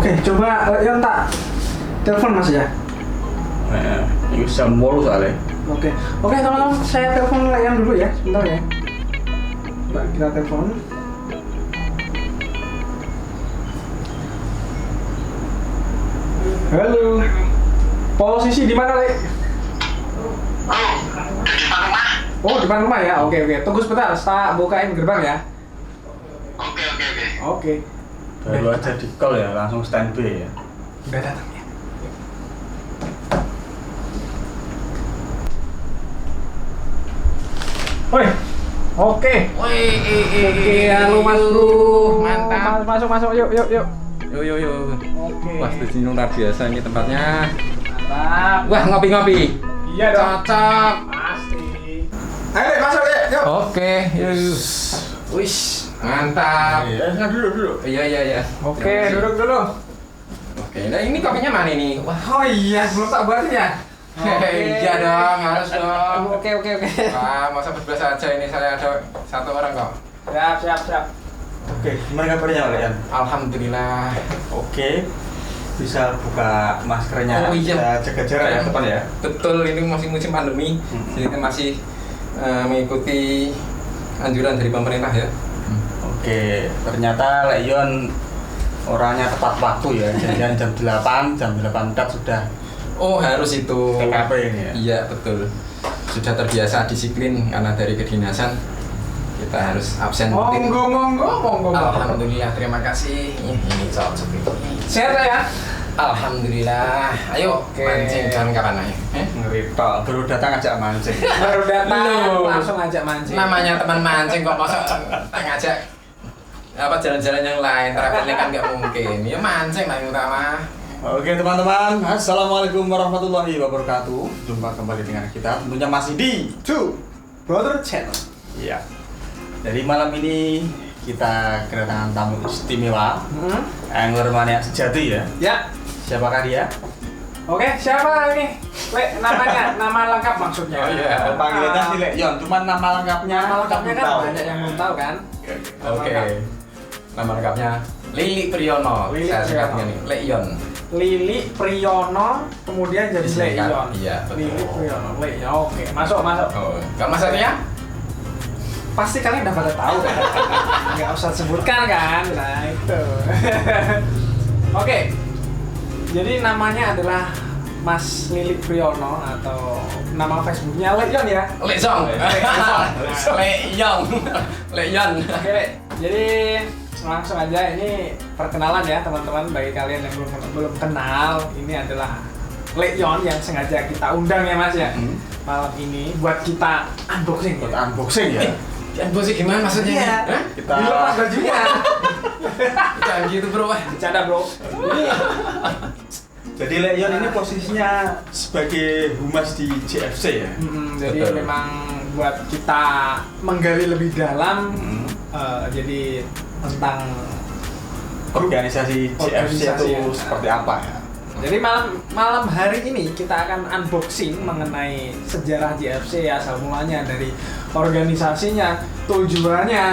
Oke, coba Yon tak telepon Mas ya. Ini jam 8 soalnya. Oke, teman-teman, saya telepon Yon dulu ya, sebentar ya. Coba kita telepon. Halo. Posisi di mana, Le? Di depan rumah. Oh, depan rumah ya. Oke. Tunggu sebentar, saya bukain gerbang ya. Oke. Oke. Baru aja di call ya, langsung standby ya. Udah datang ya. Woi. Oke. Halo Mas Bro. Mantap. Masuk. Yuk. Yo. Oke. Wah, di sini luar biasa ini tempatnya. Mantap. Wah, ngopi-ngopi. Iya dong. Cocok. Pasti. Ayo, Le, masuk ya. Yuk. Oke, yuk. Wis, mantap. Iya, dulu. Iya. Oke, duduk dulu. Oke, nah ini kopinya mana nih? Wah, Oh iya, belum tak buatin ya. iya dong, harus dong. Oke. Wah, masa berdua saja ini saya ada satu orang kok. Siap. Oke, gimana kabarnya kalian? Alhamdulillah. Oke, bisa buka maskernya. Oh, iya. Kita jaga jarak ya depan ya. Betul, ini masih musim pandemi. Jadi kita masih mengikuti anjuran dari pemerintah ya. Oke, ternyata Leon orangnya tepat waktu ya. Janjian jam 8 sudah Oh, harus itu. TKP ini ya. Iya, betul. Sudah terbiasa disiplin karena dari kedinasan kita harus absen rutin. Monggo. Alhamdulillah, terima kasih. Ini cocok ini. Sehat ya? Alhamdulillah. Ayo Oke. mancing jangan kapan aja. Ngeri tok, baru datang ajak mancing. Baru datang, Loh. langsung ajak mancing. Namanya teman mancing kok masa ngajak apa jalan-jalan yang lain, traveling kan nggak mungkin. Ya mancing lah yang utama. Oke teman-teman, assalamualaikum warahmatullahi wabarakatuh. Jumpa kembali dengan kita, tentunya masih di Two Brother Channel. Iya. Jadi malam ini kita kedatangan tamu istimewa, angler mania sejati ya. Ya. Siapakah dia? Oke, siapa ini? Le, namanya, nama lengkap maksudnya. Oh, iya. Panggilannya si Leon, cuman nama lengkapnya Nama lengkapnya kita kan belum banyak yang belum tahu kan? Oke. Nama lengkapnya Lili Priyono. Lili Saya Priyono. singkatnya nih, Leon. Lili Priyono, kemudian jadi Disingkat. Leon. Iya, betul. Lili Priyono, Leon. Oke, masuk. Oh, kalau masaknya? Pasti kalian udah pada tahu kan? Nggak usah sebutkan kan? Nah itu. Oke. Jadi namanya adalah Mas Lili Priyono atau nama Facebooknya Leon ya. Leong. Leon. Oke, Le. Jadi langsung aja ini perkenalan ya teman-teman bagi kalian yang belum kenal. Ini adalah Leon yang sengaja kita undang ya Mas ya. Malam ini buat kita unboxing. Buat unboxing ya. Unboxing gimana maksudnya? Iya. Hah? Kita Dilepas bajunya. Jangan gitu bro. Bercanda bro. Ini Jadi Leon ini posisinya sebagai humas di JFC ya. jadi Betul. memang buat kita menggali lebih dalam. Jadi tentang Organisasi JFC Organisasi itu ya. seperti apa ya? Jadi malam hari ini kita akan unboxing mengenai sejarah JFC, asal mulanya dari organisasinya, tujuannya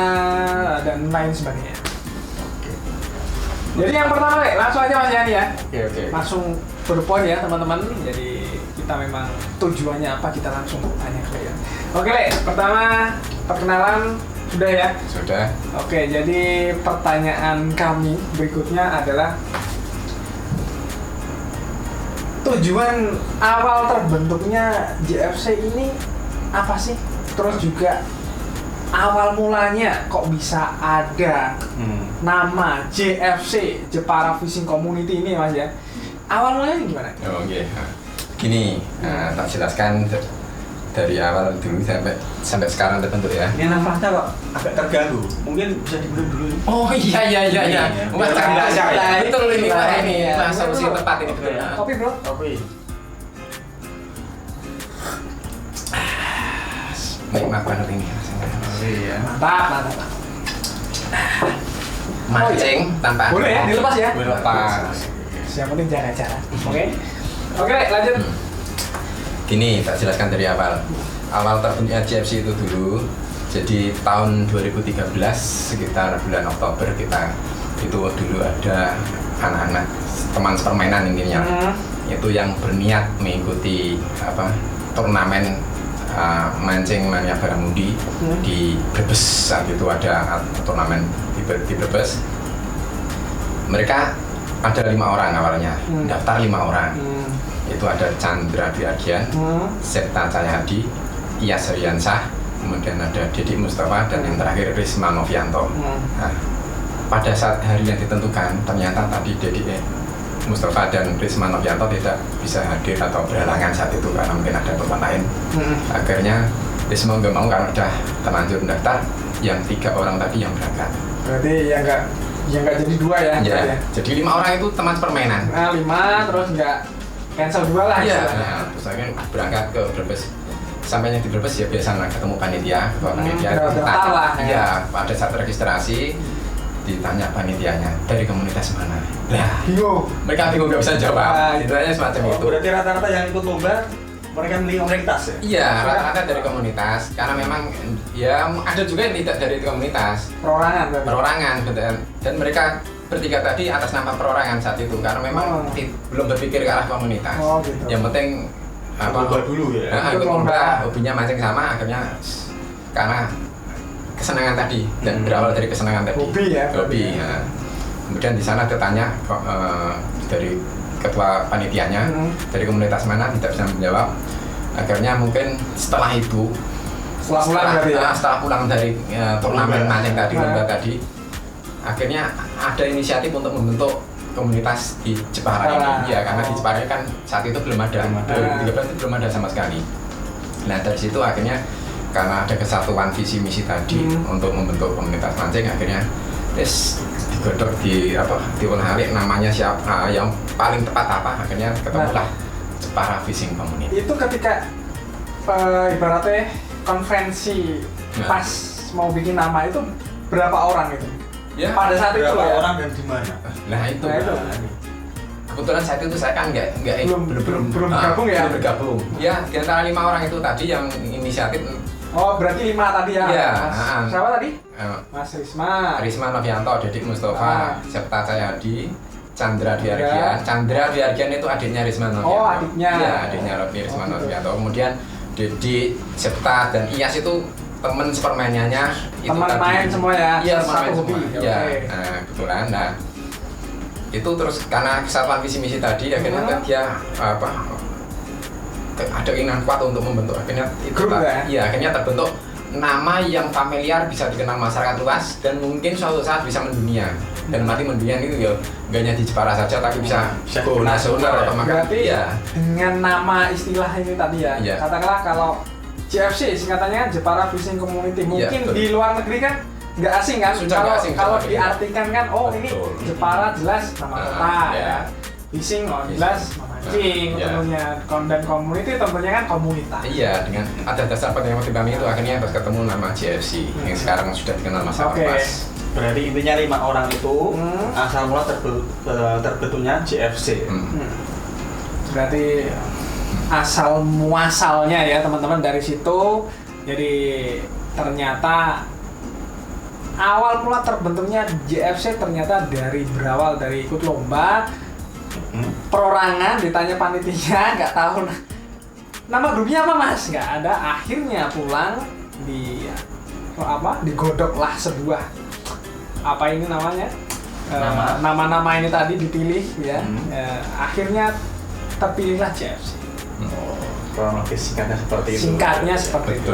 dan lain sebagainya. Jadi yang pertama Le, langsung aja Mas Yani ya. Oke. Langsung berpoin ya teman-teman. Jadi kita memang tujuannya apa kita langsung tanya ke Le. Oke Le, pertama perkenalan sudah ya. Sudah. Oke, jadi pertanyaan kami berikutnya adalah tujuan awal terbentuknya JFC ini apa sih? Terus juga awal mulanya kok bisa ada nama JFC, Jepara Fishing Community ini Mas ya? Awal mulanya gimana? Oh, oke. Gini, tak jelaskan dari awal dulu sampai sekarang terbentuk ya. Ini nafasnya kok agak terganggu. Mungkin bisa diminum dulu. Oh iya. Wah, cerdas ya. Betul ini, wah ini. Iya. Wah, solusi yang tepat ini betul. Kopi bro? Kopi. Nikmat banget ini rasanya. Iya. Mantap. Mancing tanpa Boleh ya, dilepas ya? Boleh lepas. Yang penting jaga jarak. Oke, lanjut. Gini, tak jelaskan dari awal. Awal terbentuknya JFC itu dulu. Jadi tahun 2013 sekitar bulan Oktober kita itu dulu ada anak-anak teman sepermainan intinya itu yang berniat mengikuti turnamen mancing mania Baramundi di Brebes. Saat itu ada turnamen di Brebes. Mereka ada 5 orang awalnya, daftar 5 orang. Itu ada Chandra Diardian, Septa Cahyadi, Iyas Riansah, kemudian ada Dedi Mustafa, dan yang terakhir Risma Novianto. Nah, pada saat hari yang ditentukan, ternyata tadi Dedi Mustafa dan Risma Novianto tidak bisa hadir atau berhalangan saat itu karena mungkin ada tempat lain. Akhirnya Risma nggak mau karena udah terlanjur mendaftar, yang 3 orang tadi yang berangkat. Berarti yang nggak jadi 2 ya? Ya, jadi 5 orang itu teman sepermainan. Nah, 5 terus nggak cancel 2 lah. Iya, terus akhirnya berangkat ke Brebes. Sampainya di Brebes ya biasa ketemu panitia, ketua panitia. Iya, pada saat registrasi ditanya panitianya dari komunitas mana. Nah, bingung. Mereka bingung nggak bisa jawab. Ditanya semacam itu. Berarti rata-rata yang ikut lomba mereka milih komunitas ya? Iya, rata-rata dari komunitas. Karena memang ya ada juga yang tidak dari komunitas. Perorangan berarti. Perorangan, betul. Dan mereka bertiga tadi atas nama perorangan saat itu karena memang belum berpikir ke arah komunitas. Gitu. Yang penting lomba dulu ya. Ikut lomba, hobinya mancing sama, akhirnya karena kesenangan tadi dan berawal dari kesenangan tadi. Hobi ya. Hobi. Ya. Kemudian di sana ditanya dari ketua panitianya dari komunitas mana, tidak bisa menjawab. Akhirnya mungkin setelah itu setelah pulang dari turnamen mancing tadi, lomba tadi, akhirnya ada inisiatif untuk membentuk komunitas di Jepara ini. Ya, karena di Jepara kan saat itu belum ada, 2013 itu belum ada sama sekali. Nah, dari situ akhirnya karena ada kesatuan visi misi tadi untuk membentuk komunitas mancing, akhirnya digodok diolah-alik namanya siapa, yang paling tepat apa, akhirnya ketemulah Jepara Fishing Community. Itu ketika ibaratnya konferensi pas mau bikin nama itu berapa orang itu? Ya, pada saat itu berapa ya? orang dan di mana? Nah itu. Kebetulan saat itu saya kan belum bergabung ya? Belum bergabung. Ya, di antara 5 orang itu tadi yang inisiatif. Oh, berarti 5 tadi ya? Iya. Siapa tadi? Mas Risma Novianto, Dedi Mustafa, Septa Cahyadi, Chandra Diardian. Chandra Diardian itu adiknya Risma Novianto. Oh, adiknya. Iya, adiknya Risma Novianto. Kemudian Dedi, Septa, dan Iyas itu teman sepermainannya. Teman main semua ya? Iya, teman main hobi. semua. Iya. Nah, kebetulan. Nah, itu terus karena kesatuan visi misi tadi akhirnya kan dia ada keinginan kuat untuk membentuk, akhirnya itu akhirnya terbentuk nama yang familiar, bisa dikenal masyarakat luas, dan mungkin suatu saat bisa mendunia. Dan nanti mendunia itu ya nggak hanya di Jepara saja, tapi bisa go nasional atau berarti dengan nama istilah ini tadi ya, katakanlah kalau JFC singkatannya kan Jepara Fishing Community, mungkin di luar negeri kan nggak asing kan, kalau diartikan kan ini Jepara jelas nama kota ya, fishing jelas mancing tentunya, dan community tentunya kan komunitas. Iya, dengan ada dasar pertimbangan itu akhirnya terus ketemu nama JFC yang sekarang sudah dikenal masyarakat luas. Berarti intinya 5 orang itu asal mula terbentuknya JFC. Berarti asal muasalnya ya teman-teman dari situ. Jadi ternyata awal mula terbentuknya JFC ternyata berawal dari ikut lomba, perorangan, ditanya panitia nggak tahu nama grupnya apa mas, nggak ada, akhirnya pulang digodoklah sebuah ini namanya nama-nama ini tadi dipilih ya, akhirnya terpilihlah JFC. Kurang lebih singkatnya seperti itu. Singkatnya seperti itu.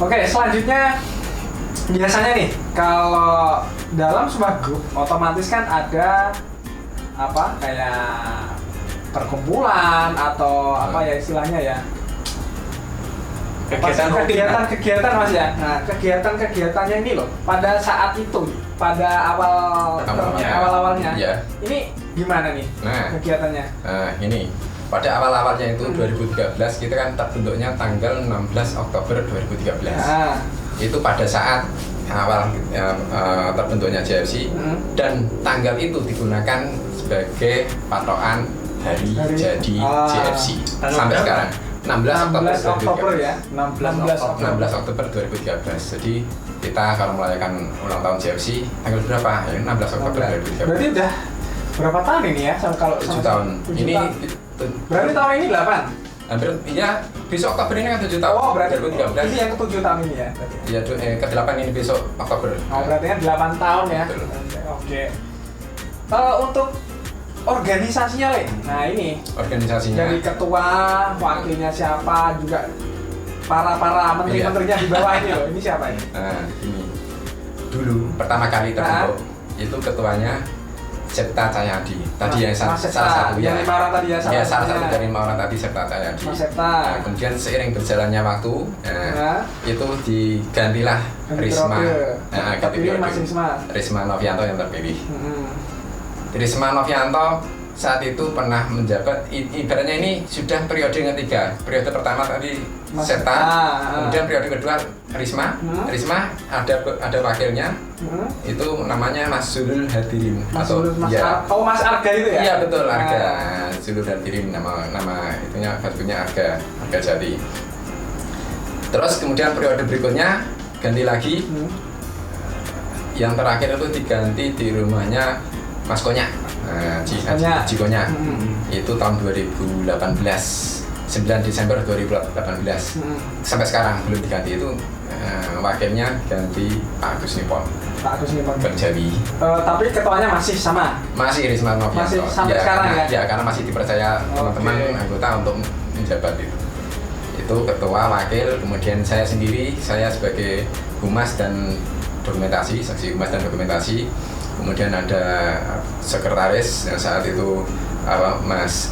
Oke, selanjutnya biasanya nih kalau dalam sebuah grup otomatis kan ada kayak perkumpulan atau istilahnya ya, kegiatan mas ya. Nah, kegiatannya ini loh pada saat itu, pada awalnya ini gimana nih kegiatannya? Nah, ini pada awalnya itu 2013 kita kan terbentuknya tanggal 16 Oktober 2013. Itu pada saat awal terbentuknya JFC, dan tanggal itu digunakan sebagai patokan hari jadi JFC sampai sekarang 16 Oktober 2013 ya. 16 Oktober 2013. Jadi kita kalau merayakan ulang tahun JFC tanggal berapa? Ya, 16 Oktober 2013. Berarti udah berapa tahun ini ya? Kalau 7 tahun. 7 Ini tahun. Berarti tahun ini 8? hampir, iya, besok Oktober ini kan 7 tahun. Oh, berarti 2013. ini yang ke-7 tahun ini ya? Berarti. Iya, ke-8 ini besok Oktober. Oh, berarti kan 8 tahun ya? Betul. Oke. Untuk organisasinya, Le? Nah ini, Organisasinya. dari ketua, wakilnya siapa, juga para menteri-menterinya di bawah ini loh. Ini siapa ini? Nah, ini dulu pertama kali terbentuk itu ketuanya Septa Cahyadi. Tadi yang salah satu yang 5 orang tadi ya, ya salah satu dari 5 orang tadi Septa Cahyadi. Mas Septa. Nah, kemudian seiring berjalannya waktu, itu digantilah Risma. Ganti Terpilih periode. Mas Risma. Risma Novianto yang terpilih. Risma Novianto saat itu pernah menjabat, ibaratnya ini sudah periode yang ketiga. Periode pertama tadi Septa, kemudian periode kedua Risma. Risma ada wakilnya, itu namanya Mas Zulul Hadirin. Mas Arga itu ya? Iya betul, Arga. Zulul Hadirin nama itunya, Facebooknya Arga Jati. Terus kemudian periode berikutnya ganti lagi. Yang terakhir itu diganti di rumahnya Mas Konyak, Cikonya. Itu tahun 2018, 9 Desember 2018. Sampai sekarang belum diganti, itu wakilnya ganti Pak Agus Nipon. Berjawi. Tapi ketuanya masih sama? Masih Risma Novianto. Masih sampai sekarang ya? Ya, karena masih dipercaya teman-teman anggota untuk menjabat itu. Itu ketua, wakil, kemudian saya sendiri, saya sebagai humas dan dokumentasi, saksi humas dan dokumentasi. Kemudian ada sekretaris yang saat itu Mas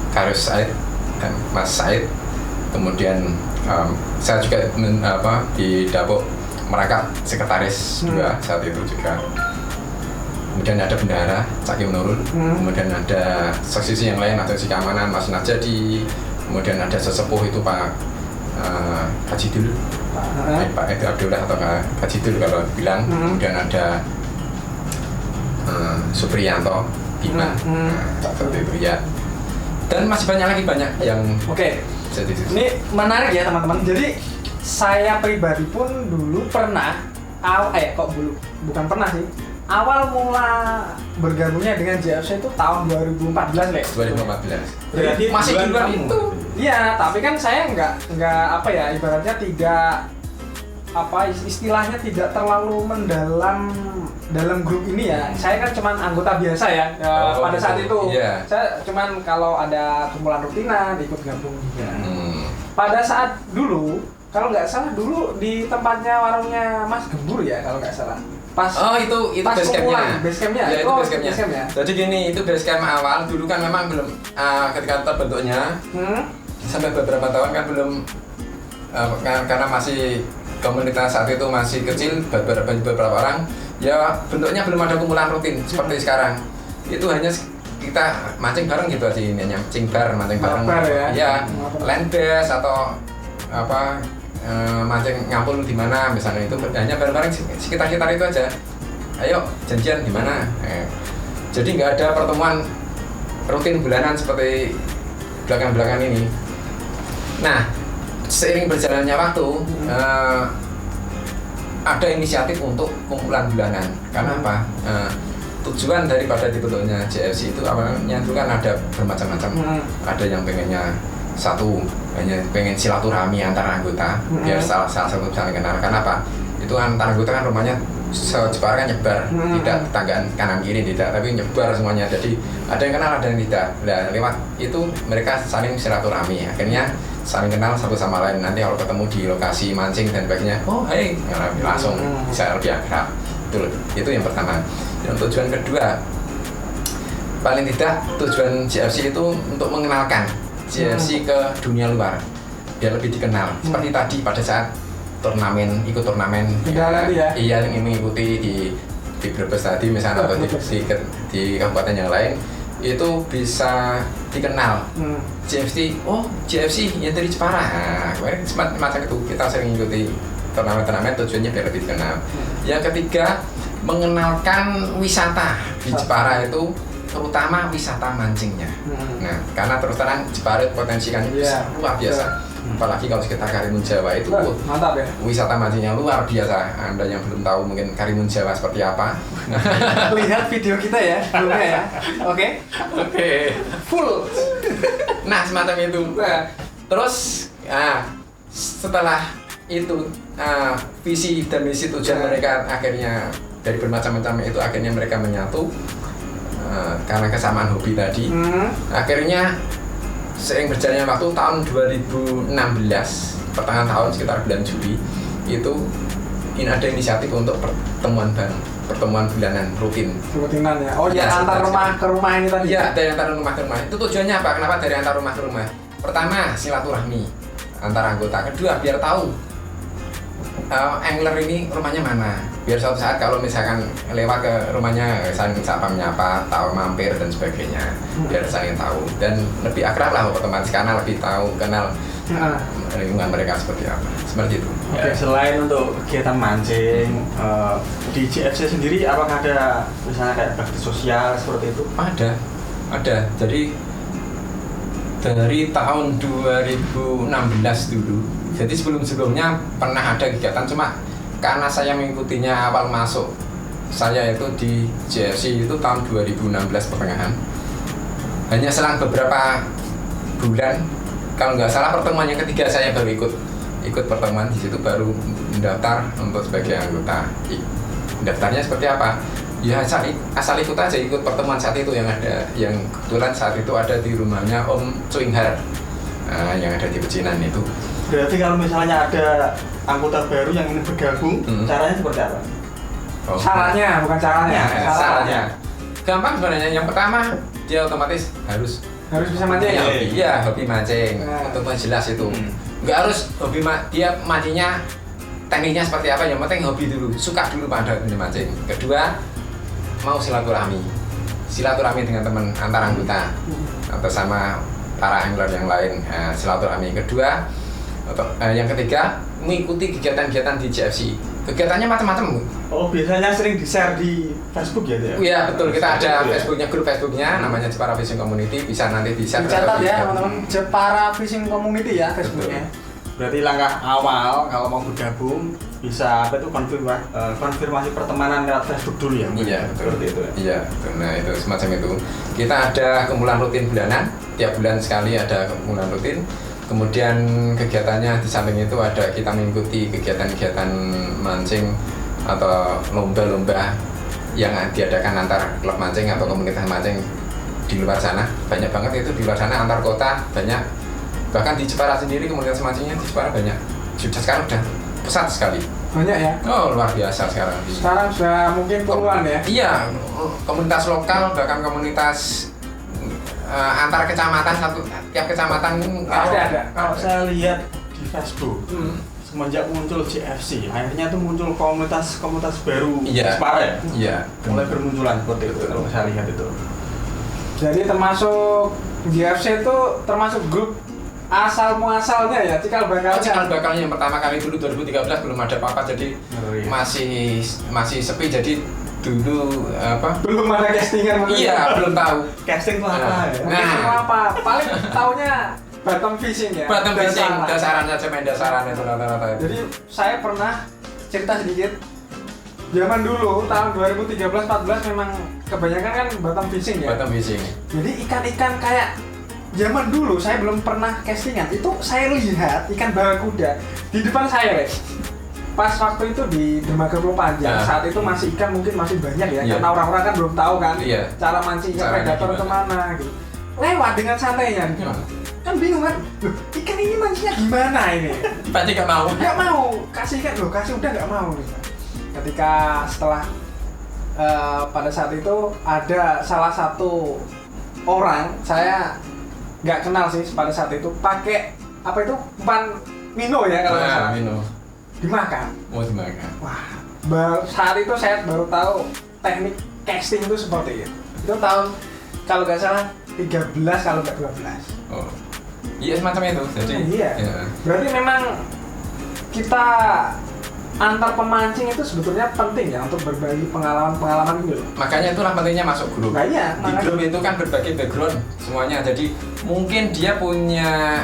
Karius Said dan Mas Said. Kemudian saya juga di Dapuk Merakat sekretaris juga saat itu juga. Kemudian ada bendahara Caki Nurul. Kemudian ada saksi yang lain, atau saksi keamanan Mas Najadi. Kemudian ada sesepuh itu Pak Haji Dul, Pak Edi Abdullah atau Pak Haji Dul kalau bilang. Kemudian ada Supriyanto Bima, seperti itu ya. Dan masih banyak yang jadi. Ini menarik ya teman-teman. Jadi saya pribadi pun dulu pernah, bukan pernah sih. Awal mula bergabungnya dengan JFC itu tahun 2014, Le. 2014. Berarti masih di luar itu. Iya, tapi kan saya nggak ibaratnya tidak istilahnya tidak terlalu mendalam dalam grup ini ya. Saya kan cuman anggota biasa ya. Pada saat itu saya cuman kalau ada kumpulan rutinan ikut gabung juga. Pada saat dulu, kalau nggak salah dulu di tempatnya warungnya Mas Gembur ya, kalau nggak salah. Itu base campnya. Ya, itu base campnya. Jadi gini, itu base camp awal dulu kan memang belum ketika terbentuknya sampai beberapa tahun kan belum karena masih komunitas saat itu masih kecil, beberapa orang ya, bentuknya belum ada kumpulan rutin seperti sekarang. Itu hanya kita mancing bareng gitu aja, ini mancing bareng ya, land base atau mancing ngampul di mana misalnya, itu hanya bareng-bareng sekitar-sekitar itu aja. Ayo janjian di mana. Jadi nggak ada pertemuan rutin bulanan seperti belakang-belakang ini. Nah, seiring berjalannya waktu ada inisiatif untuk kumpulan bulanan. Karena apa? Tujuan daripada dibentuknya JFC itu awalnya itu kan ada bermacam-macam. Ada yang pengennya hanya pengen silaturahmi antara anggota, biar salah satu saling kenal. Karena apa? Itu antara anggota kan rumahnya Jepara kan nyebar, tidak tetanggaan kanan kiri tidak, tapi nyebar semuanya. Jadi ada yang kenal, ada yang tidak. Nah, lewat itu mereka saling silaturahmi, akhirnya saling kenal satu sama lain. Nanti kalau ketemu di lokasi mancing dan sebagainya, langsung bisa lebih akrab. Itu yang pertama. Dan tujuan kedua, paling tidak tujuan JFC itu untuk mengenalkan JFC ke dunia luar, biar lebih dikenal. Seperti tadi pada saat ikut turnamen yang mengikuti di Brebes tadi misalnya, atau di kabupaten yang lain, itu bisa dikenal. JFC yang dari Jepara. Kemarin semacam itu kita sering mengikuti turnamen tujuannya biar lebih dikenal. Yang ketiga, mengenalkan wisata di Jepara itu, terutama wisata mancingnya. Nah, karena terus terang Jepara potensi kan luar biasa. Apalagi kalau sekitar Karimun Jawa itu mantap ya. wisata mancingnya luar biasa. Anda yang belum tahu mungkin Karimun Jawa seperti apa. Lihat video kita ya, sebelumnya ya. Oke. Full. Nah, semacam itu. Terus setelah itu visi dan misi tujuan mereka akhirnya dari bermacam-macam itu akhirnya mereka menyatu karena kesamaan hobi tadi. Akhirnya seiring berjalannya waktu tahun 2016 pertengahan tahun sekitar bulan Juli itu ada inisiatif untuk pertemuan bareng, pertemuan bulanan rutinan ya. Oh ya, antar rumah ke rumah ini tadi. Iya, dari antar rumah ke rumah. Itu tujuannya apa? Kenapa dari antar rumah ke rumah? Pertama, silaturahmi antar anggota. Kedua, biar tahu angler ini rumahnya mana. Biar suatu saat kalau misalkan lewat ke rumahnya saling sapa menyapa, tahu mampir dan sebagainya. Biar saling tahu dan lebih akrab lah otomatis karena lebih tahu kenal lingkungan mereka seperti apa. Seperti itu. Ya, selain untuk kegiatan mancing di JFC sendiri apakah ada misalnya kayak bakti sosial seperti itu? Ada. Jadi dari tahun 2016 dulu. Jadi sebelumnya pernah ada kegiatan cuma karena saya mengikutinya awal masuk. Saya itu di JFC itu tahun 2016 pertengahan. Hanya selang beberapa bulan, kalau nggak salah pertemuan yang ketiga saya baru ikut pertemuan di situ baru mendaftar untuk sebagai anggota. Daftarnya seperti apa? Ya asal ikut aja, ikut pertemuan saat itu yang ada, yang kebetulan saat itu ada di rumahnya Om Cuinghar yang ada di Pecinan itu. Berarti kalau misalnya ada anggota baru yang ingin bergabung, caranya seperti apa? Syaratnya, bukan caranya. Syaratnya gampang sebenarnya. Yang pertama dia otomatis harus bisa mancing ya? Iya, hobi mancing. Untuk jelas itu. Nggak harus hobi dia mancingnya tekniknya seperti apa, yang penting hobi dulu, suka dulu pada dunia mancing. Kedua, mau silaturahmi dengan teman antar anggota atau sama para angler yang lain. Silaturahmi. Kedua, yang ketiga, mengikuti kegiatan-kegiatan di JFC. Kegiatannya macam-macam. Oh, biasanya sering di-share di Facebook ya? Iya, betul. Kita ada grup Facebooknya, namanya Jepara Fishing Community. Bisa nanti di-share. Dicatat ya, teman-teman. Jepara Fishing Community ya Facebooknya. Berarti langkah awal kalau mau bergabung bisa konfirmasi pertemanan lewat Facebook dulu ya? Iya, betul. Seperti itu ya? Iya, betul. Nah itu semacam itu. Kita ada kumpulan rutin bulanan. Tiap bulan sekali ada kumpulan rutin. Kemudian kegiatannya di samping itu ada kita mengikuti kegiatan-kegiatan mancing atau lomba-lomba yang diadakan antar klub mancing atau komunitas mancing di luar sana. Banyak banget itu di luar sana, antar kota banyak. Bahkan di Jepara sendiri komunitas mancingnya di Jepara banyak. Sekarang udah pesat sekali. Banyak ya? Oh, luar biasa sekarang. Sekarang sudah mungkin puluhan ya? Iya, komunitas lokal bahkan komunitas antar kecamatan, tiap kecamatan ada. Kalau saya lihat di Facebook, semenjak muncul JFC, akhirnya tuh muncul komunitas baru Jepara ya? Iya. Mulai bermunculan seperti itu kalau saya lihat itu. Jadi termasuk JFC itu termasuk grup asal muasalnya ya, cikal bakalnya yang pertama kali dulu 2013 belum ada apa-apa, jadi masih sepi. Jadi dulu belum ada castingan mungkin. Iya, belum tahu casting itu apa ya? Casting apa? Paling taunya bottom fishing ya. Bottom fishing, dasaran saja, main dasaran itu rata-rata. Jadi saya pernah cerita sedikit. Zaman dulu tahun 2013-14 memang kebanyakan kan bottom fishing ya. Bottom fishing. Jadi ikan-ikan kayak zaman dulu saya belum pernah castingan. Itu saya lihat ikan barakuda di depan saya, pas waktu itu di dermaga Pulau Panjang. Saat itu masih ikan mungkin masih banyak ya, karena orang-orang kan belum tahu kan cara mancing ikan predator kemana gitu. Lewat dengan santainya gitu. Kan bingung kan, loh, ikan ini mancingnya gimana ini? Pasti nggak mau. Nggak mau, kasih ikan loh, kasih udah nggak mau gitu. Ketika setelah pada saat itu ada salah satu orang, saya nggak kenal sih pada saat itu, pakai apa itu umpan Mino ya kalau nggak salah. Mino. Dimakan. Mau dimakan. Wah, saat itu saya baru tahu teknik casting itu seperti itu. Itu tahun kalau nggak salah 13 kalau nggak 12. Oh, iya semacam itu. Jadi iya. Berarti memang kita antar pemancing itu sebetulnya penting ya untuk berbagi pengalaman gitu. Makanya itulah pentingnya masuk grup. Nah, iya, Di makanya. grup itu kan berbagi background semuanya. Jadi mungkin dia punya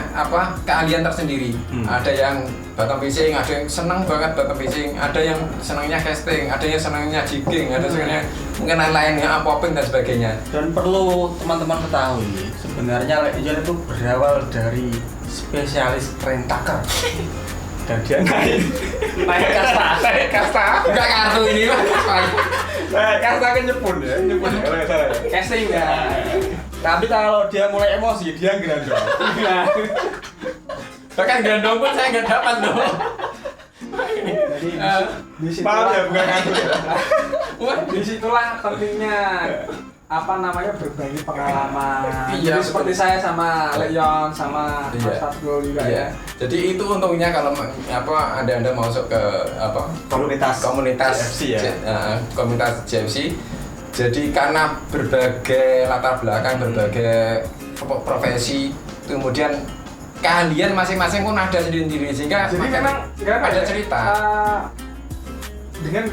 keahlian tersendiri. Ada yang bottom fishing, ada yang senang banget bottom fishing, ada yang senangnya casting, ada yang senangnya jigging, ada senangnya mungkin lain-lainnya popping dan sebagainya. Dan perlu teman-teman ketahui, sebenarnya Lejon itu berawal dari spesialis rentaker. Dan dia naik kasta. Enggak kartu ini Mas. Naik kasta kan nyepun ya. Casting ya. Tapi kalau dia mulai emosi, dia gerandong. Bahkan gendong pun saya nggak dapat loh. Jadi di situ Maaf ya, bukan kartu. disitulah pentingnya berbagi pengalaman. Iya, Jadi seperti saya sama Leon sama Mas Iya. Fatul juga Iya. ya. Jadi itu untungnya kalau Anda masuk ke komunitas JFC ya. Komunitas JFC. Jadi karena berbagai latar belakang, berbagai profesi, kemudian keahlian masing-masing pun ada sendiri-sendiri sehingga Jadi memang ada cerita. Dengan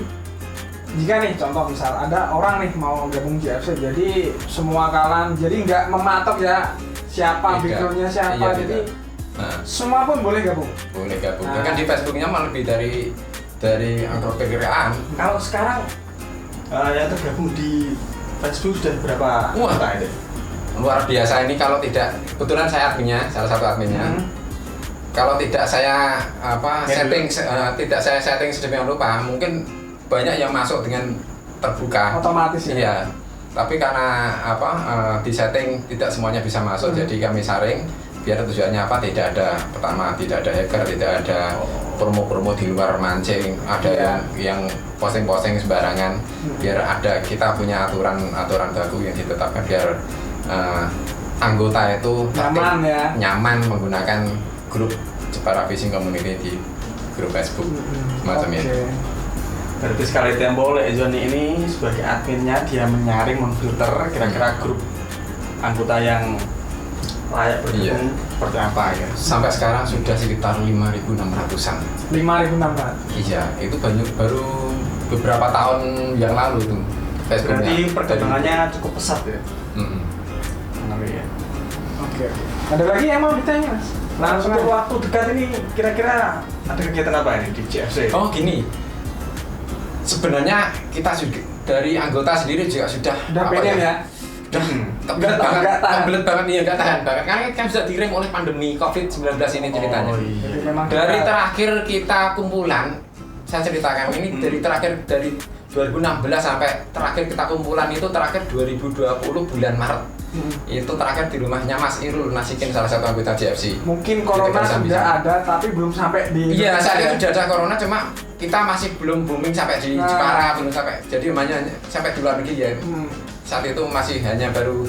jika nih contoh misal ada orang nih mau gabung JFC, jadi semua kalangan jadi nggak mematok ya siapa Beda. backgroundnya siapa, Iya, jadi Nah, semua pun boleh gabung. boleh gabung. Nah. Bahkan di Facebooknya malah lebih dari anggota Kalau sekarang Yang tergabung di Facebook sudah berapa? Wah. Kota itu? luar biasa ini. Kalau tidak, kebetulan saya adminnya, salah satu adminnya. Kalau tidak saya tidak saya setting sedemikian rupa, mungkin banyak yang masuk dengan terbuka. otomatis ya. Iya. Tapi karena di setting tidak semuanya bisa masuk, jadi kami saring. Biar tujuannya tidak ada, pertama tidak ada hacker, tidak ada promo-promo di luar mancing, ada yang posting-posting sembarangan. Biar kita punya aturan baku yang ditetapkan biar anggota itu Nyaman ya. nyaman menggunakan grup Jepara Fishing Community di grup Facebook semacam itu. Oke. Berarti sekali tempo Johnny ini sebagai adminnya dia menyaring, memfilter kira-kira grup anggota yang layak bergabung seperti apa ya. Sampai sekarang sudah sekitar 5.600-an. 5.600. Iya, itu baru beberapa tahun yang lalu tuh Facebooknya. Berarti perkembangannya cukup pesat ya. Menarik ya. Oke. Ada lagi yang mau ditanya Mas? Langsung untuk waktu dekat ini kira-kira ada kegiatan apa ini di JFC? Oh gini, sebenarnya kita juga dari anggota sendiri juga sudah pengen ya. Kebelet Nggak tahan. banget nih, nggak tahan banget karena kan sudah direm oleh pandemi COVID-19 ini ceritanya. Oh, iya. Jadi memang Dari kita- terakhir kita kumpulan, saya ceritakan ini dari 2016 sampai terakhir kita kumpulan itu terakhir 2020 bulan Maret. Itu terakhir di rumahnya Mas Irul Nasikin, salah satu anggota JFC. mungkin corona Kita sudah bisa. ada tapi belum sampai di Iya, Indonesia saat ya. itu sudah ada corona, cuma kita masih belum booming sampai di Nah. Jepara, belum sampai. Jadi hanya sampai di luar negeri ya. Saat itu masih hanya baru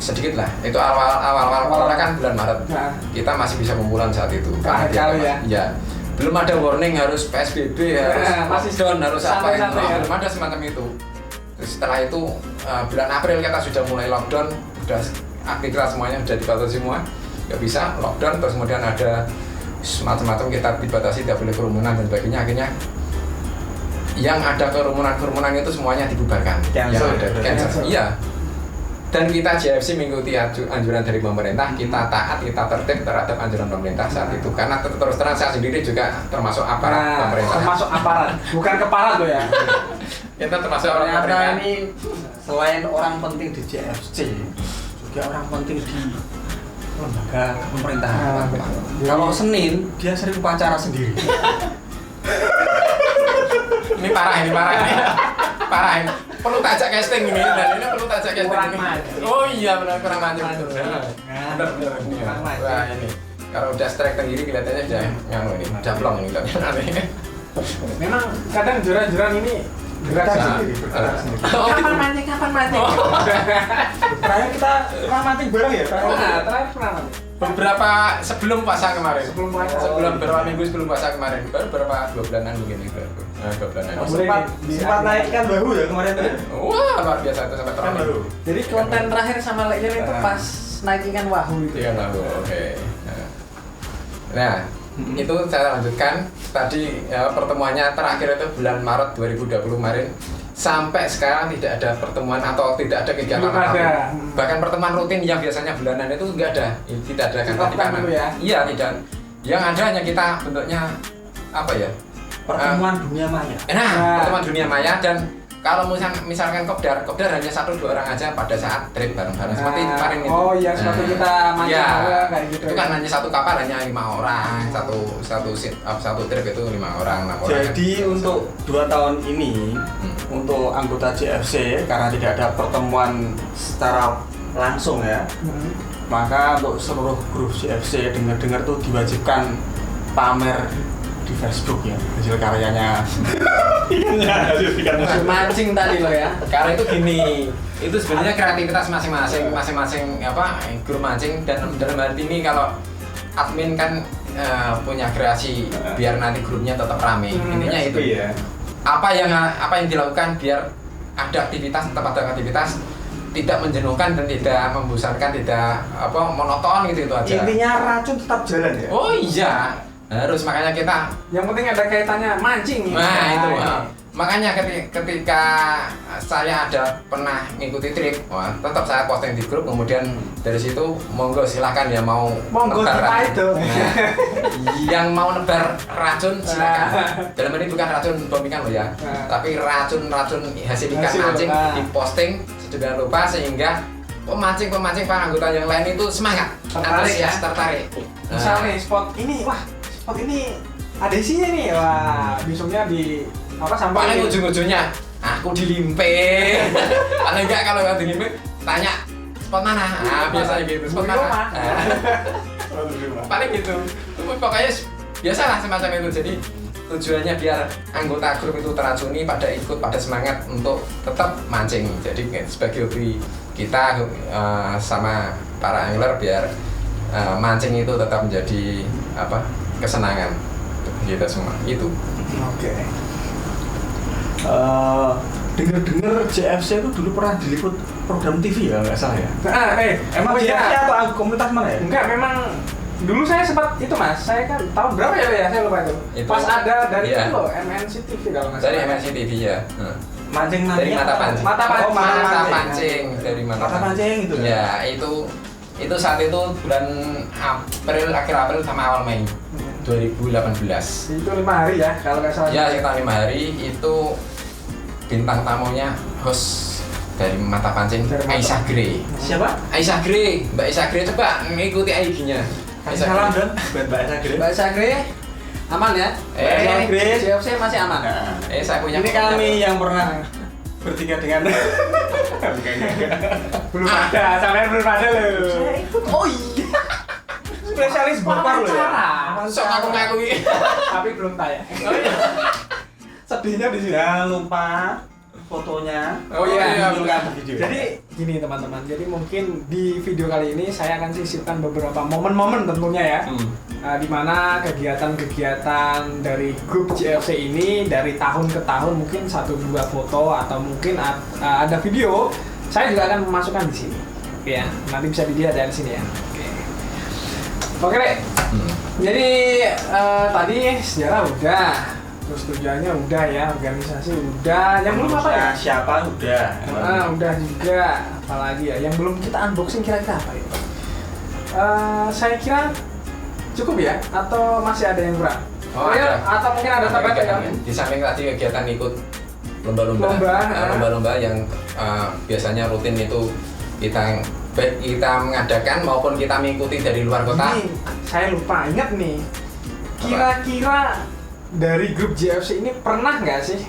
sedikit lah. Itu awal corona kan bulan Maret. Nah. Kita masih bisa kumpulan saat itu. Terakhir kali ya. Iya. Belum ada warning harus PSBB, harus masih lockdown, harus apa itu. santai-santai ya. Belum ada semacam itu. Terus setelah itu bulan April kita sudah mulai lockdown, udah aktivitas semuanya sudah dibatasi semua, nggak bisa lockdown. Terus kemudian ada macam-macam kita dibatasi, tidak boleh kerumunan dan sebagainya. Akhirnya yang ada kerumunan itu semuanya dibubarkan. Cancel, Yang ada berarti. cancel. Iya. Dan kita JFC mengikuti anjuran dari pemerintah, kita taat, kita tertib terhadap anjuran pemerintah saat itu. Karena terus terang saya sendiri juga termasuk aparat pemerintah. termasuk aparat, bukan keparat loh ya. Kita termasuk aparat Ternyata pemerintah. ini selain orang penting di JFC, juga orang penting di lembaga pemerintahan. Nah, betul. Kalau Senin dia sering upacara sendiri. Ini parah ini. Parah ini. Perlu tajak casting ini, dan ini perlu tajak casting Kurang ini. mancing. Oh iya benar, kurang mancing. Mancing. Benar. Benar. Kurang mancing. Wah ini. Kalau udah strike tenggiri kelihatannya udah nganu ini, udah plong ini kelihatannya. Memang kadang joran-joran ini gerak Nah, sendiri, bergerak sendiri. Oh, Kapan gitu. mancing? Kapan mancing? Terakhir kita pernah mancing bareng ya? Nah, terakhir pernah mancing. Beberapa sebelum puasa kemarin. Sebelum puasa. Sebelum beberapa minggu sebelum puasa kemarin. Baru berapa 2 bulanan mungkin itu. 2 bulanan. Oh, boleh Sempat naikkan bahu ya kemarin tuh. Wah, luar biasa itu sampai Kan terlalu. baru. Jadi konten terakhir sama Leon itu pas naik ikan wahoo itu. Iya, lalu. Oke. Nah, itu saya lanjutkan. tadi ya, pertemuannya terakhir itu bulan Maret 2020 kemarin sampai sekarang tidak ada pertemuan atau tidak ada kegiatan Belum apapun. ada. Bahkan pertemuan rutin yang biasanya bulanan itu enggak ada, tidak ada kan tadi kanan. Ya? Iya tidak. Yang ada hanya kita bentuknya apa ya? Pertemuan dunia maya. Nah. Pertemuan dunia maya dan kalau misalkan kopdar hanya 1-2 orang aja pada saat trip bareng-bareng seperti kemarin itu. Oh iya, seperti kita mancing ya, kayak gitu. itu kan hanya satu kapal hanya 5 orang, satu trip itu 5 orang, 6 orang. Jadi untuk 2 tahun ini untuk anggota JFC karena tidak ada pertemuan secara langsung ya, maka untuk seluruh grup JFC dengar-dengar tuh diwajibkan pamer di Facebook ya hasil karyanya. Hasil mancing tadi lo ya. Karena itu gini, itu sebenarnya kreativitas masing-masing apa grup mancing dan dalam hal ini kalau admin kan punya kreasi biar nanti grupnya tetap rame. Intinya itu ya. Apa yang dilakukan biar ada aktivitas, tetap ada aktivitas, tidak menjenuhkan dan tidak membosankan, tidak monoton gitu itu aja. Intinya racun tetap jalan ya. Oh iya, harus makanya kita. Yang penting ada kaitannya mancing. Nah itu. Makanya ketika saya ada pernah ngikuti trip, tetap saya posting di grup. Kemudian dari situ monggo silahkan ya mau Monggo nebar kita racun. itu. Yang mau nebar racun silakan. Dalam ini bukan racun bom ikan loh ya, tapi racun hasil ikan mancing diposting sedemikian rupa sehingga pemancing para anggota yang lain itu semangat, antusias, tertarik. Misal nih spot ini ada isinya nih, wah besoknya di sampai paling ujung-ujungnya aku dilimpe. Paling enggak kalau nggak dilimpe tanya spot mana, biasanya gitu, spot mana. Paling gitu, pokoknya biasalah semacam itu. Jadi tujuannya biar anggota grup itu teracuni pada ikut, pada semangat untuk tetap mancing. Jadi sebagai hobi kita sama para angler biar mancing itu tetap menjadi kesenangan kita semua itu. Oke. Dengar JFC itu dulu pernah diliput program TV ya nggak salah ya? Emang JFC atau komunitas mana ya? Enggak, memang dulu saya sempat itu mas, saya kan tahun berapa ya saya lupa itu. Pas ada dari itu loh, MNC TV kalau nggak salah. Dari MNC TV ya. Mancing dari mata pancing. Mata pancing dari mata pancing itu. Ya itu saat itu bulan April, akhir April sama awal Mei 2018. Itu 5 hari ya kalau nggak salah. Ya sekitar 5 hari itu bintang tamunya host dari mata pancing Aisyah Grey. Siapa? Aisyah Grey, Mbak Aisyah Grey, coba ngikuti IG-nya. Salam dong buat Mbak Aisyah Grey. Mbak Aisyah Grey aman ya? Aisyah Grey JFC masih aman. Saya punya. Ini kami yang pernah bertiga dengan belum ada, sampai belum ada loh. Oh iya. Spesialis bokor loh ya. Sok ngaku-ngaku iki. Tapi belum tayang. Sedihnya di sini. Jangan lupa fotonya. Oh iya, video. Jadi gini teman-teman, jadi mungkin di video kali ini saya akan sisipkan beberapa momen-momen tentunya ya, di mana kegiatan-kegiatan dari grup JFC ini dari tahun ke tahun mungkin 1-2 foto atau mungkin ada video, saya juga akan memasukkan di sini, ya. Nanti bisa dilihat dari sini ya. Oke, Rek. Jadi tadi sejarah udah. Terus tujuannya udah ya, organisasi udah, yang belum apa ya? Siapa udah? Udah juga, apalagi ya, yang belum kita unboxing kira-kira apa ya? Saya kira cukup ya, atau masih ada yang kurang? Ada. Atau mungkin ada tambahan ya? Di samping tadi kegiatan ikut lomba-lomba yang biasanya rutin itu kita mengadakan maupun kita mengikuti dari luar kota. Ini, saya lupa, ingat nih, kira-kira dari grup JFC ini pernah nggak sih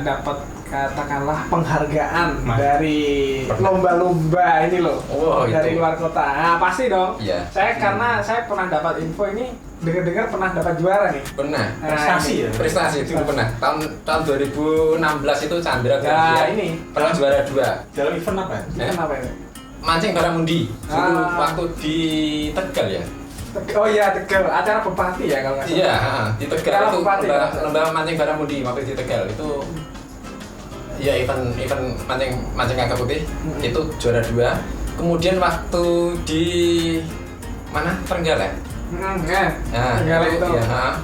dapat katakanlah penghargaan dari lomba-lomba ini loh, dari luar kota? Nah, pasti dong. Iya. Karena saya pernah dapat info ini, dengar-dengar pernah dapat juara nih. Pernah. Prestasi itu pernah. Tahun 2016 itu Chandra ini pernah juara 2. dalam event apa? Event apa ini? Mancing Baramundi. Dulu waktu di Tegal ya. Oh iya, Tegal, acara Bupati ya kalau nggak salah. Iya, di Tegal itu Bupati, lomba mancing Baramundi waktu di Tegal itu. Ya event mancing kakak putih itu juara 2. Kemudian waktu di mana Trenggalek. Trenggalek itu. Ya,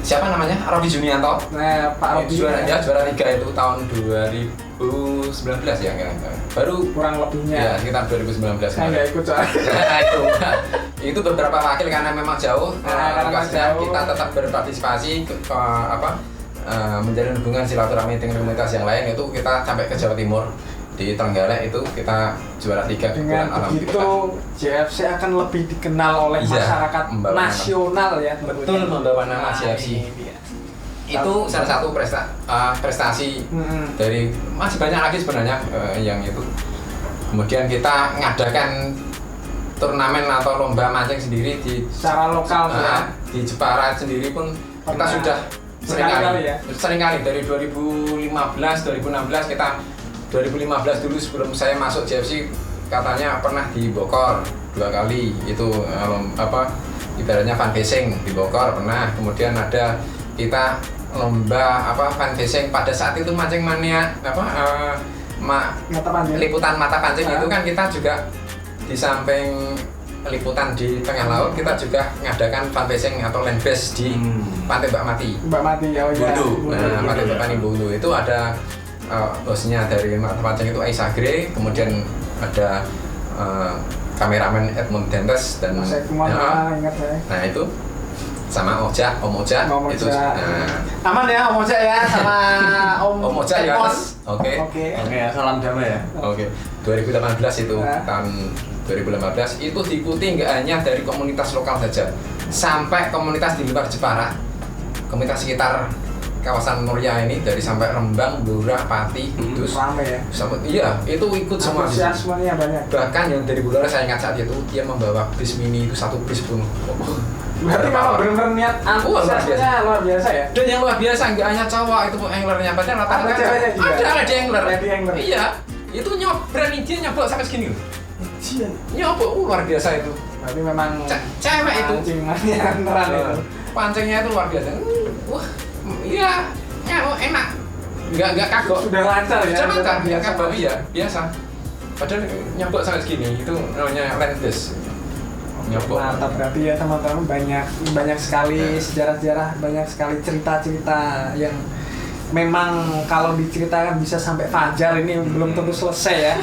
siapa namanya? Robi Junianto. Nah, Pak Robi Juara 3 itu tahun 2019 ya kira-kira. Baru kurang lebihnya. Ya, sekitar 2019. Saya nggak ikut soalnya. Nah, itu beberapa wakil karena memang jauh, jauh. kita tetap berpartisipasi menjalin hubungan silaturahmi dengan komunitas yang lain. Itu kita sampai ke Jawa Timur, di Trenggalek itu kita juara 3 dengan begitu JFC akan lebih dikenal oleh masyarakat nasional ya. Betul, membawa nama JFC. Itu salah satu prestasi dari masih banyak lagi sebenarnya yang itu. Kemudian kita ngadakan turnamen atau lomba mancing sendiri di secara lokal ya. Di Jepara sendiri pun kita sudah seringkali dari 2015 2016 kita 2015 dulu sebelum saya masuk JFC katanya pernah di Bogor 2 kali itu ibaratnya fun fishing di Bogor pernah. Kemudian ada kita lomba fun fishing pada saat itu mancing mania liputan mata pancing itu kan kita juga di samping liputan di tengah laut kita juga ngadakan fun fishing atau land base di Pantai Mbak Mati Bulu. Nah, Pantai Mbak Mati Bulu itu ada hostnya dari mata pancing itu Aisyah Gray, kemudian ada kameramen Edmund Dentes dan nah itu sama Om Oja itu aman ya Om Oja ya sama Om Oja ya oke ya salam damai ya 2018 itu tahun 2018 itu diikuti nggak hanya dari komunitas lokal saja sampai komunitas di luar Jepara, komunitas sekitar kawasan Muria ini dari sampai Rembang, Blora, Pati, Kudus. Ramai ya. Iya, itu ikut semua. Antusiasmenya banyak. Bahkan yang dari Blora saya ingat saat itu dia membawa bis mini itu 1 bis penuh. Berarti kalau benar-benar niat antusiasmenya luar biasa ya. Dan yang luar biasa nggak hanya cowok itu anglernya, padahal rata-rata ada angler. Iya, itu nyobran dia nyobok sampai segini. Nyobok luar biasa itu. Berarti memang cewek itu. Pancingannya beneran itu. Pancingnya itu luar biasa. Wah. Iya, enak. Enggak kagok. Sudah lancar ya. Sudah lancar, enggak kagok iya, biasa. Padahal nyobok sampai segini itu namanya landless. Nyobok. Mantap, berarti ya teman-teman banyak sekali sejarah-sejarah, banyak sekali cerita-cerita yang memang kalau diceritakan bisa sampai fajar ini belum tentu selesai ya.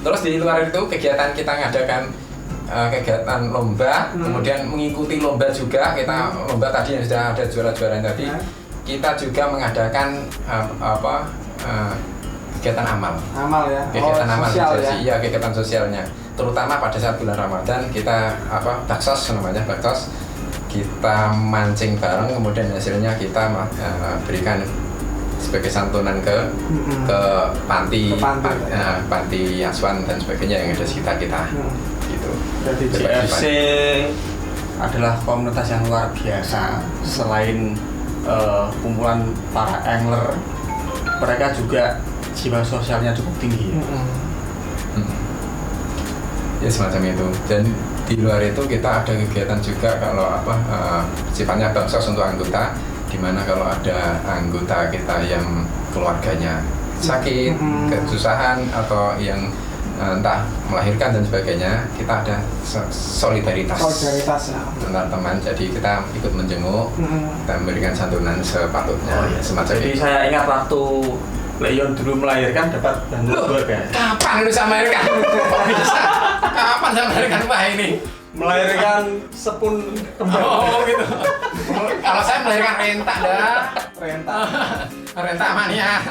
Terus di luar itu kegiatan kita ngadakan kegiatan lomba, kemudian mengikuti lomba juga kita lomba tadi yang sudah ada juara-juara tadi, kita juga mengadakan kegiatan amal ya, kegiatan amal sosial ya? Iya, kegiatan sosialnya, terutama pada saat bulan Ramadan kita baksos namanya baksos, kita mancing bareng, kemudian hasilnya kita berikan sebagai santunan ke panti asuhan dan sebagainya yang ada sekitar kita. Gitu. Jadi JFC adalah komunitas yang luar biasa. Selain kumpulan para angler, mereka juga jiwa sosialnya cukup tinggi. Ya semacam itu. Dan di luar itu kita ada kegiatan juga kalau sifatnya baksos untuk anggota, di mana kalau ada anggota kita yang keluarganya sakit, kesusahan atau yang entah melahirkan dan sebagainya, kita ada solidaritas antar teman, jadi kita ikut menjenguk dan memberikan santunan sepatutnya. Semacam jadi itu. Saya ingat waktu Leon dulu melahirkan dapat bantuan keluarga. Kapan lu sama melahirkan? Kok bisa? Kapan sama melahirkan Pak ini? Melahirkan sepun kembar. Oh gitu. Kalau saya melahirkan renta dah. Renta mania.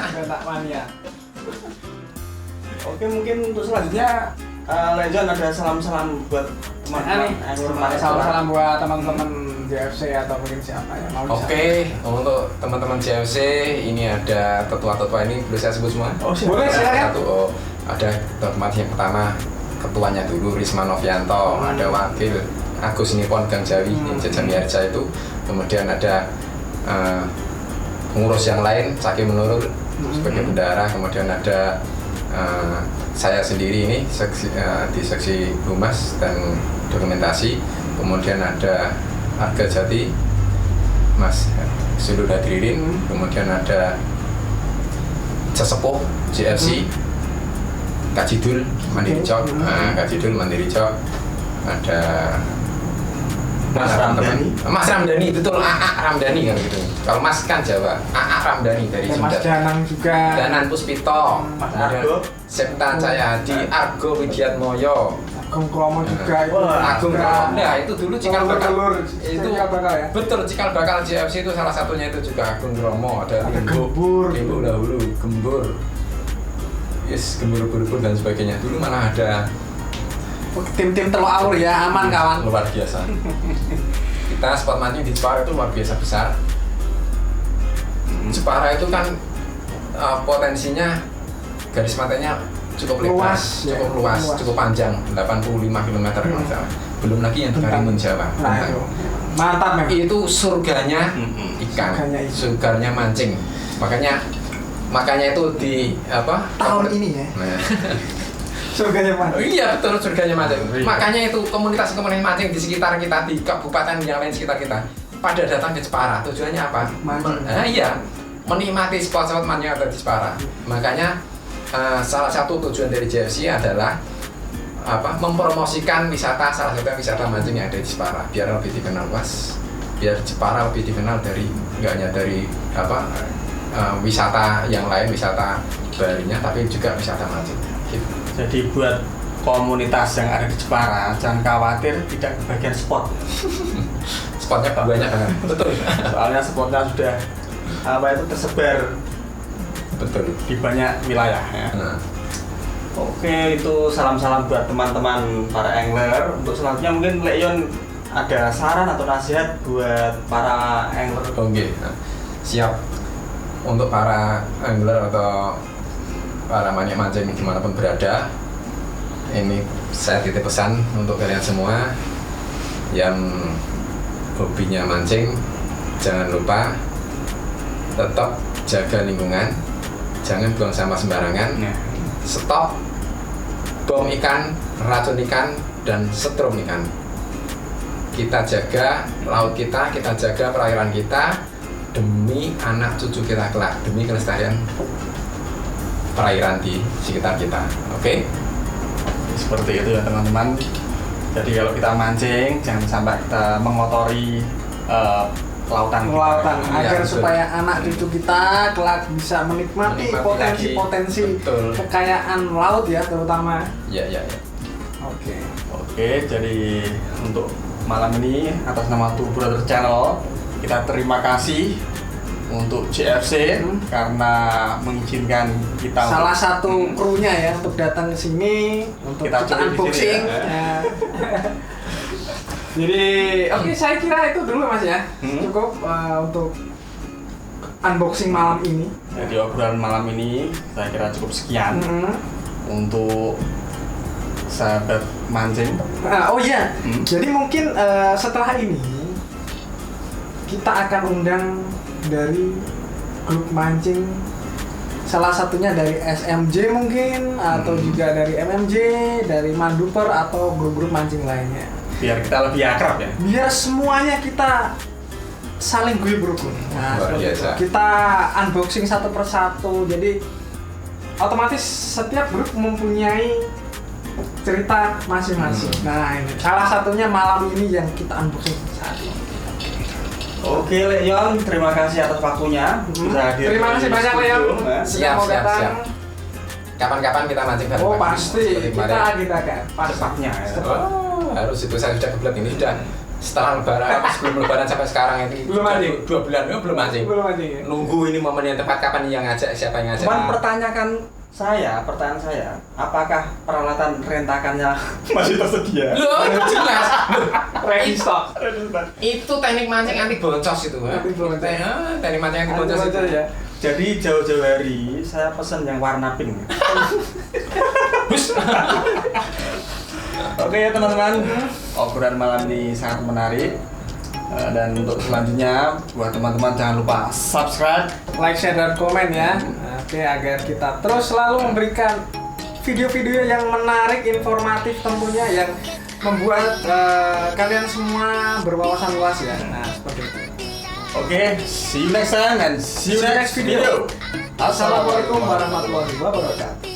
Oke, mungkin untuk selanjutnya Legend ada salam-salam buat teman-teman. Salam-salam buat teman-teman JFC atau mungkin siapa yang mau. Oke, untuk teman-teman JFC ini ada tetua-tetua ini boleh saya sebut semua? Boleh silakan. Ada teman yang pertama ketuanya dulu Risma Novianto, ada wakil Agus Nipon Gang Jawi Jajami Harja itu, kemudian ada pengurus yang lain Caki Menurut sebagai bendahara, kemudian ada saya sendiri ini di seksi humas dan dokumentasi, kemudian ada Arga Jati Mas Sudut Hadirin, kemudian ada Sesepuh JFC Kak Jidul Mandiri Cok, Kak Jidul Mandiri Cok, ada Mas Ramdhani. Mas Ramdhani, betul, AA Ramdhani kan gitu. Kalau Mas kan Jawa, AA Ramdhani dari Mas Sunda. Danang juga. Danan Puspito, Mas kemudian Argo. Septa Cahyadi, Argo Widiatmoyo, Agung Kromo juga itu. Wah, Agung Kromo. Nah, itu dulu cikal bakal. Telur, Itu cikal bakal ya. betul, cikal bakal JFC itu salah satunya itu juga Agung Kromo, ada Gembur. Limbu dahulu, Gembur. Yes, Gembur-Gembur dan sebagainya. Dulu malah ada Tim-tim telur aur ya, aman kawan. luar biasa. Kita spot mancing di Jepara itu luar biasa besar. Jepara itu kan potensinya garis pantainya cukup lebar, Luas, cukup ya. luas, Luas. cukup panjang, 85 km kalau nggak salah. Belum lagi yang di Karimun Jawa. Nah, itu. Mantap memang. Itu surganya ikan, Surganya ikan. surganya mancing. Makanya itu di apa? Tahun ini ya. Nah, Surganya mana? iya betul, surganya mancing. Iya. Makanya itu komunitas-komunitas mancing di sekitar kita, di kabupaten yang lain sekitar kita, pada datang ke Jepara. Tujuannya apa? Mancing. Iya, menikmati spot-spot mancing yang ada di Jepara. Makanya salah satu tujuan dari JFC adalah apa? Mempromosikan wisata, salah satunya wisata mancing yang ada di Jepara, biar lebih dikenal luas, biar Jepara lebih dikenal dari nggak hanya dari apa wisata yang lain, wisata barunya, tapi juga wisata mancing. Gitu. Jadi buat komunitas yang ada di Jepara, jangan khawatir tidak kebagian spot. Spotnya banyak banget. Betul. Soalnya spotnya sudah tersebar Betul. di banyak wilayah ya. Nah, Oke, itu salam-salam buat teman-teman para angler. Untuk selanjutnya mungkin Leon ada saran atau nasihat buat para angler. oke. Nah, siap untuk para angler atau para maniak mancing dimanapun berada. Ini saya titip pesan untuk kalian semua yang hobinya mancing, jangan lupa tetap jaga lingkungan, jangan buang sampah sembarangan, Ya. stop bom ikan, racun ikan, dan setrum ikan. Kita jaga laut kita jaga perairan kita demi anak cucu kita kelak, demi kelestarian perairan di sekitar kita. Oke? Seperti itu ya teman-teman. Jadi kalau kita mancing jangan sampai kita mengotori lautan kita. Lautan Iya, agar betul. supaya anak cucu kita kelak bisa menikmati Menikmati potensi-potensi lagi. Betul. kekayaan laut ya terutama. Ya. Oke. Oke, jadi untuk malam ini atas nama Two Brother Channel kita terima kasih untuk JFC karena mengizinkan kita Salah untuk- satu krunya ya untuk datang ke sini untuk Kita kita coba di sini unboxing. ya. Ya. Jadi oke, saya kira itu dulu Mas ya. Cukup untuk unboxing malam ini. Jadi obrolan malam ini saya kira cukup sekian untuk sahabat mancing. Oh iya, Hmm. jadi mungkin setelah ini kita akan undang dari grup mancing, salah satunya dari SMJ mungkin, atau juga dari MMJ, dari Manduper atau grup-grup mancing lainnya. Biar kita lebih akrab ya. Biar semuanya kita saling gue berukun. Nah, Luar seperti biasa. itu. Kita unboxing satu persatu. Jadi otomatis setiap grup mempunyai cerita masing-masing. Nah, ini salah satunya malam ini yang kita unboxing saat ini. Oke, Leon, terima kasih atas waktunya. Bisa hadir Terima kasih di banyak studio. Leon. Nah, Sudah mau datang. Siap. Kapan-kapan kita mancing bareng. Oh Pak. pasti, Seperti kita kemarin. agendakan. Cepatnya ya. Cepat. Oh, harus itu saya sudah kebelet ini sudah setelah lebaran, sebelum lebaran sampai sekarang ini Belum mancing? 2 bulan belum mancing. Belum mancing ya? Nunggu ini momen yang tepat kapan yang ngajak, siapa yang ngajak. Cuman pertanyaan saya, apakah peralatan rentakannya masih tersedia? Loh, jelas. Ready stock. Itu teknik mancing anti boncos itu. Anti boncos. Teknik mancing anti boncos itu. ya. Jadi jauh-jauh hari saya pesen yang warna pink. Oke ya teman-teman, obrolan malam ini sangat menarik. Dan untuk selanjutnya buat teman-teman jangan lupa subscribe. Like, share, dan komen ya. Oke, agar kita terus selalu memberikan video-video yang menarik, informatif tentunya, yang membuat kalian semua berwawasan luas ya. Nah, seperti itu. Oke, see you next time and see you next video. Assalamualaikum warahmatullahi wabarakatuh.